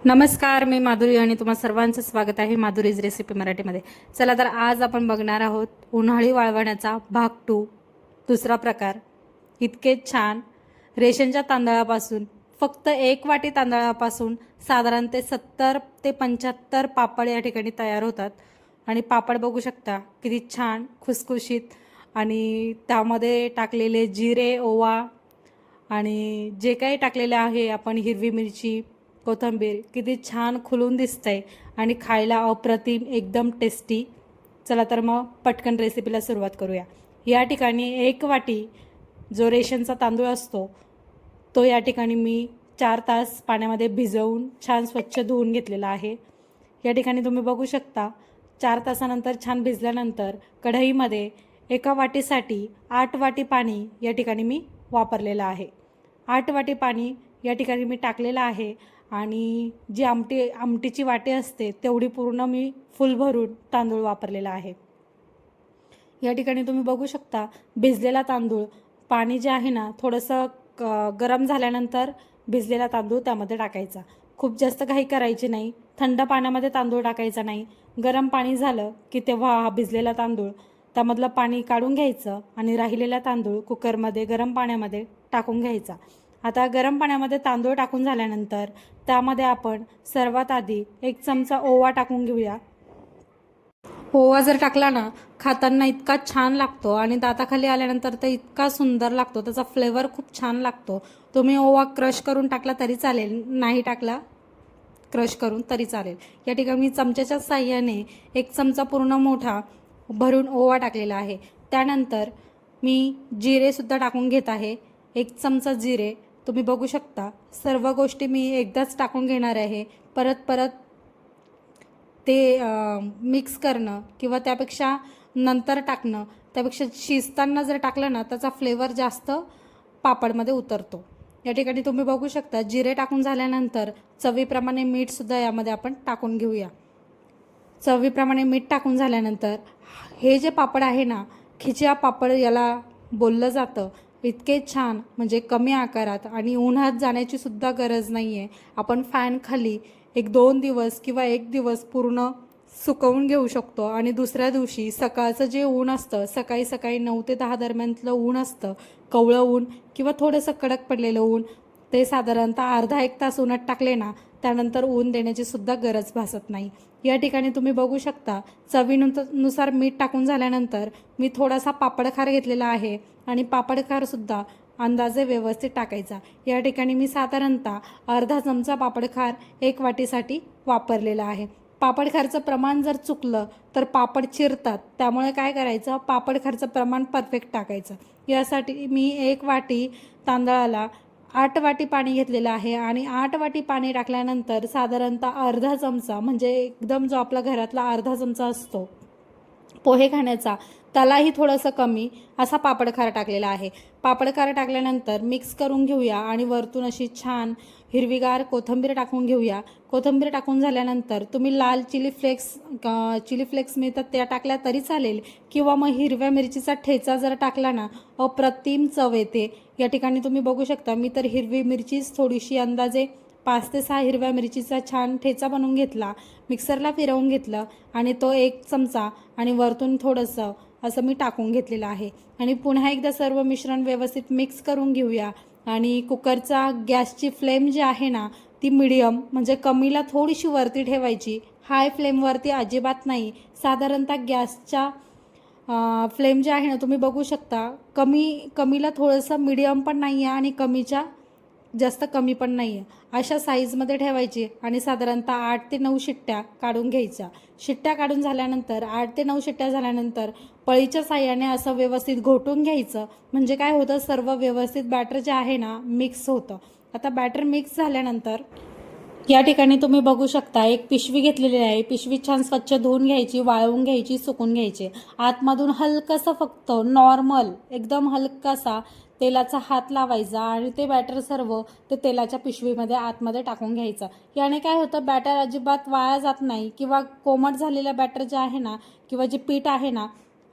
नमस्कार, मी माधुरी आणि तुम्हा सर्वांचं स्वागत आहे माधुरीज रेसिपी मराठीमध्ये. चला तर आज आपण बघणार आहोत उन्हाळी वाळवण्याचा भाग 2, दुसरा प्रकार. इतके छान रेशनच्या तांदळापासून, फक्त 1 वाटी तांदळापासून साधारण ते 70 ते 75 पापड या ठिकाणी तयार होतात. आणि पापड बघू शकता किती छान खुसखुशीत, आणि त्यामध्ये टाकलेले जिरे, ओवा आणि जे काही टाकलेले आहे आपण, हिरवी मिरची, कोथिंबीर, किती छान खुलून दिसतंय आणि खायला अप्रतिम, एकदम टेस्टी. चला तर मग पटकन रेसिपीला सुरुवात करूया. या ठिकाणी 1 वाटी जो रेशनचा तांदूळ असतो तो या ठिकाणी मी 4 तास पाण्यामध्ये भिजवून छान स्वच्छ धुवून घेतलेला आहे. या ठिकाणी तुम्ही बघू शकता 4 तासानंतर छान भिजल्यानंतर कढईमध्ये 1 वाटीसाठी 8 वाटी पाणी या ठिकाणी मी वापरलेलं आहे. 8 वाटी पाणी या ठिकाणी मी टाकलेलं आहे आणि जी आमटीची वाटी असते तेवढी पूर्ण मी फुल भरून तांदूळ वापरलेला आहे. या ठिकाणी तुम्ही बघू शकता भिजलेला तांदूळ, पाणी जे आहे ना थोडंसं गरम झाल्यानंतर भिजलेला तांदूळ त्यामध्ये टाकायचा. खूप जास्त घाई करायची नाही, थंड पाण्यामध्ये तांदूळ टाकायचा नाही. गरम पाणी झालं की तेव्हा हा भिजलेला तांदूळ त्यामधलं पाणी काढून घ्यायचं आणि राहिलेला तांदूळ कुकरमध्ये गरम पाण्यामध्ये टाकून घ्यायचा. आता गरम पाण्यामध्ये तांदूळ टाकून झाल्यानंतर त्यामध्ये आपण सर्वात आधी 1 चमचा ओवा टाकून घेऊया. ओवा जर टाकला ना खाताना इतका छान लागतो आणि दाताखाली आल्यानंतर तर इतका सुंदर लागतो, त्याचा फ्लेवर खूप छान लागतो. तुम्ही ओवा क्रश करून टाकला तरी चालेल, नाही टाकला क्रश करून तरी चालेल. या ठिकाणी मी चमच्याच्या साह्याने 1 चमचा पूर्ण मोठा भरून ओवा टाकलेला आहे. त्यानंतर मी जिरेसुद्धा टाकून घेत आहे. 1 चमचा जिरे. तुम्ही बघू शकता सर्व गोष्टी मी एकदाच टाकून घेणार आहे. परत परत ते मिक्स करणं किंवा त्यापेक्षा नंतर टाकणं, त्यापेक्षा शिजताना जर टाकलं ना त्याचा फ्लेवर जास्त पापडमध्ये उतरतो. या ठिकाणी तुम्ही बघू शकता जिरे टाकून झाल्यानंतर चवीप्रमाणे मीठसुद्धा यामध्ये आपण टाकून घेऊया. चवीप्रमाणे मीठ टाकून झाल्यानंतर हे जे पापड आहे ना, खिचिया पापड याला बोललं जातं. इतके छान, म्हणजे कमी आकारात आणि उन्हात जाण्याची सुद्धा गरज नाही आहे. आपण फॅन खाली 1-2 दिवस किंवा 1 दिवस पूर्ण सुकवून घेऊ शकतो आणि दुसऱ्या दिवशी सकाळचं जे ऊन असतं, सकाळी सकाळी 9 ते 10 दरम्यानलं ऊन असतं, कवळं ऊन किंवा थोडंसं कडक पडलेलं ऊन, ते साधारणतः अर्धा-1 तास उन्हात टाकले ना त्यानंतर ऊन देण्याची सुद्धा गरज भासत नाही. या ठिकाणी तुम्ही बघू शकता चवीनुसार मीठ टाकून झाल्यानंतर मी थोडासा पापडखार घेतलेला आहे आणि पापडखारसुद्धा अंदाजे व्यवस्थित टाकायचा. या ठिकाणी मी साधारणतः अर्धा चमचा पापडखार 1 वाटीसाठी वापरलेला आहे. पापडखारचं प्रमाण जर चुकलं तर पापड चिरतात, त्यामुळे काय करायचं, पापडखारचं प्रमाण परफेक्ट टाकायचं. यासाठी मी 1 वाटी तांदळाला 8 वाटी पाणी घेतलेलं आहे आणि 8 वाटी पाणी टाकल्यानंतर साधारणतः अर्धा चमचा, म्हणजे एकदम जो आपला घरातला अर्धा चमचा असतो पोहे खाण्याचा, त्यालाही थोडंसं कमी असा पापडखार टाकलेला आहे. पापडखार टाकल्यानंतर मिक्स करून घेऊया आणि वरतून अशी छान हिरवीगार कोथिंबीर टाकून घेऊया. कोथिंबीर टाकून झाल्यानंतर तुम्ही लाल चिली फ्लेक्स मिळतात त्या टाकल्या तरी चालेल किंवा मग हिरव्या मिरचीचा ठेचा जर टाकला ना अप्रतिम चव येते. या ठिकाणी तुम्ही बघू शकता मी तर हिरवी मिरचीच थोडीशी अंदाजे 5 ते 6 हिरव्या मिरचीचा छान ठेचा बनवून घेतला, मिक्सरला फिरवून घेतलं आणि तो 1 चमचा आणि वरतून थोडंसं असं मी टाकून घेतलेलं आहे. आणि पुन्हा एकदा सर्व मिश्रण व्यवस्थित मिक्स करून घेऊया. आणि कुकरचा गॅसची फ्लेम जी आहे ना ती मीडियम, म्हणजे कमीला थोडीशी वरती ठेवायची, हाय फ्लेमवरती अजिबात नाही. साधारणतः गॅसच्या फ्लेम जे आहे ना तुम्ही बघू शकता कमीला थोडंसं, मीडियम पण नाही आहे आणि कमीच्या जास्त कमी पण नाही आहे, अशा साईजमध्ये ठेवायची आणि साधारणतः 8 ते 9 शिट्ट्या काढून घ्यायच्या. शिट्ट्या काढून झाल्यानंतर 8 ते 9 शिट्ट्या झाल्यानंतर पळीच्या साह्याने असं व्यवस्थित घोटून घ्यायचं, म्हणजे काय होतं, सर्व व्यवस्थित बॅटर जे आहे ना मिक्स होतं. आता बॅटर मिक्स झाल्यानंतर या ठिकाणी तुम्ही बघू शकता एक पिशवी घेतलेली आहे. पिशवी छान स्वच्छ धुवून घ्यायची, वाळवून घ्यायची, सुकून घ्यायची. आतमधून हलकंसं फक्त नॉर्मल एकदम हलकासा तेलाचा हात लावायचा आणि ते बॅटर सर्व ते तेलाच्या पिशवीमध्ये आतमध्ये टाकून घ्यायचं. याने काय होतं, बॅटर अजिबात वाया जात नाही किंवा कोमट झालेलं बॅटर जे आहे ना किंवा जे पीठ आहे ना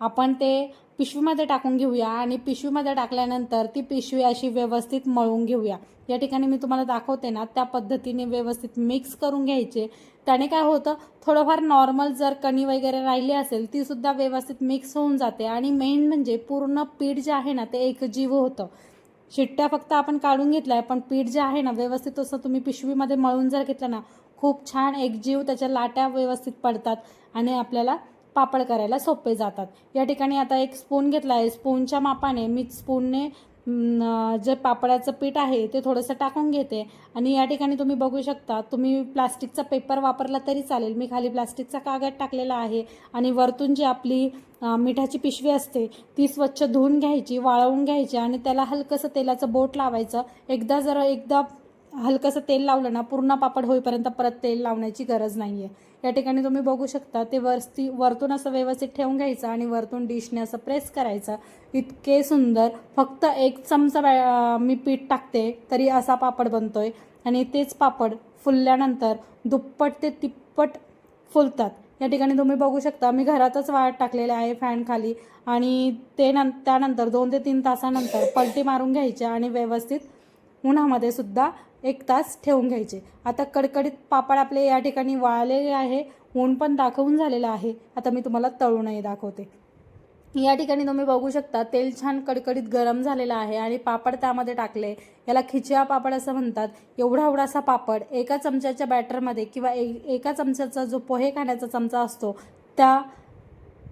आपण ते पिशवीमध्ये टाकून घेऊया आणि पिशवीमध्ये टाकल्यानंतर ती पिशवी अशी व्यवस्थित मळून घेऊया. या ठिकाणी मी तुम्हाला दाखवते ना त्या पद्धतीने व्यवस्थित मिक्स करून घ्यायचे. त्याने काय होतं, थोडंफार नॉर्मल जर कणी वगैरे राहिली असेल तीसुद्धा व्यवस्थित मिक्स होऊन जाते आणि मेन म्हणजे पूर्ण पीठ जे आहे ना ते एकजीव होतं. शिट्ट्या फक्त आपण काढून घेतल्या आहे, पण पीठ जे आहे ना व्यवस्थित असं तुम्ही पिशवीमध्ये मळून जर घेतलं ना खूप छान एकजीव त्याच्या लाट्या व्यवस्थित पडतात आणि आपल्याला पापड करायला सोपे जातात. या ठिकाणी आता एक स्पून घेतला आहे. स्पूनच्या मापाने मी स्पूनने जे पापडाचं पीठ आहे ते थोडंसं टाकून घेते आणि या ठिकाणी तुम्ही बघू शकता, तुम्ही प्लास्टिकचा पेपर वापरला तरी चालेल. मी खाली प्लास्टिकचा कागद टाकलेला आहे आणि वरतून जी आपली मिठाची पिशवी असते ती स्वच्छ धुवून घ्यायची, वाळवून घ्यायची आणि त्याला हलकंसं तेलाचं बोट लावायचं. एकदा हलकंसं तेल लावलं ना पूर्ण पापड होईपर्यंत परत तेल लावण्याची गरज नाही आहे. या ठिकाणी तुम्ही बघू शकता ते वरतून असं व्यवस्थित ठेवून घ्यायचं आणि वरतून डिशने असं प्रेस करायचं. इतके सुंदर, फक्त 1 चमचा मी पीठ टाकते तरी असा पापड बनतोय आणि तेच पापड फुलल्यानंतर दुप्पट ते तिप्पट फुलतात. या ठिकाणी तुम्ही बघू शकता मी घरातच वाळत टाकलेले आहे फॅन खाली आणि त्यानंतर 2 ते 3 तासानंतर पलटी मारून घ्यायच्या आणि व्यवस्थित उन्हामध्ये सुद्धा 1 तास ठेवून घ्यायचे. आता कडकडीत पापड आपले या ठिकाणी वाळलेले आहे. ऊन पण दाखवून झालेलं आहे. आता मी तुम्हाला तळूनही दाखवते. या ठिकाणी तुम्ही बघू शकता तेल छान कडकडीत गरम झालेलं आहे आणि पापड त्यामध्ये टाकले. याला खिचिया पापड असं म्हणतात. एवढासा पापड एका चमच्याच्या बॅटरमध्ये किंवा एका चमच्याचा जो पोहे खाण्याचा चमचा असतो त्या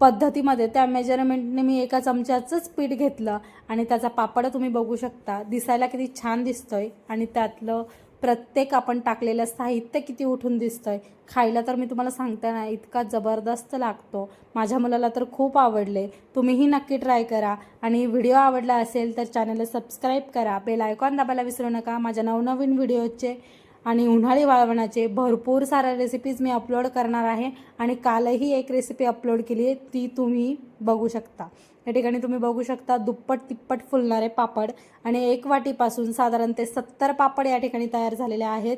पद्धतीमध्ये त्या मेजरमेंटने मी एका चमच्याचंच पीठ घेतलं आणि त्याचा पापड तुम्ही बघू शकता. दिसायला किती छान दिसतोय आणि त्यातलं प्रत्येक आपण टाकलेलं साहित्य किती उठून दिसतंय. खायला तर मी तुम्हाला सांगते ना इतका जबरदस्त लागतो. माझ्या मुलाला तर खूप आवडले. तुम्हीही नक्की ट्राय करा आणि व्हिडिओ आवडला असेल तर चॅनलला सबस्क्राईब करा. बेल आयकॉन दाबायला विसरू नका. माझ्या नवनवीन व्हिडिओचे आणि उन्हाळी वाळवणाचे भरपूर साऱ्या रेसिपीज मी अपलोड करणार आहे आणि कालही एक रेसिपी अपलोड केली आहे, ती तुम्ही बघू शकता. या ठिकाणी तुम्ही बघू शकता दुप्पट तिप्पट फुलणारे पापड आणि 1 वाटीपासून साधारण ते 70 पापड या ठिकाणी तयार झालेले आहेत.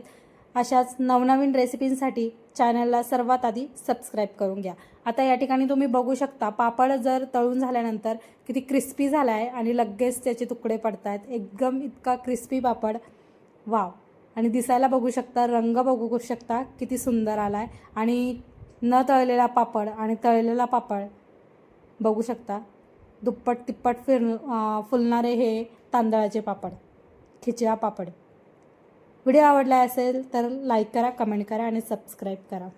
अशाच नवनवीन रेसिपींसाठी चॅनलला सर्वात आधी सबस्क्राईब करून घ्या. आता या ठिकाणी तुम्ही बघू शकता पापड जर तळून झाल्यानंतर किती क्रिस्पी झाला आहे आणि लगेच त्याचे तुकडे पडत आहेत. एकदम इतका क्रिस्पी पापड, वाव. आणि दिसायला बघू शकता, रंग बघू शकता किती सुंदर आला आहे आणि न तळलेला पापड आणि तळलेला पापड बघू शकता. दुप्पट तिप्पट फुलणारे हे तांदळाचे पापड, खिचिया पापड. व्हिडिओ आवडला असेल तर लाईक करा, कमेंट करा आणि सबस्क्राईब करा.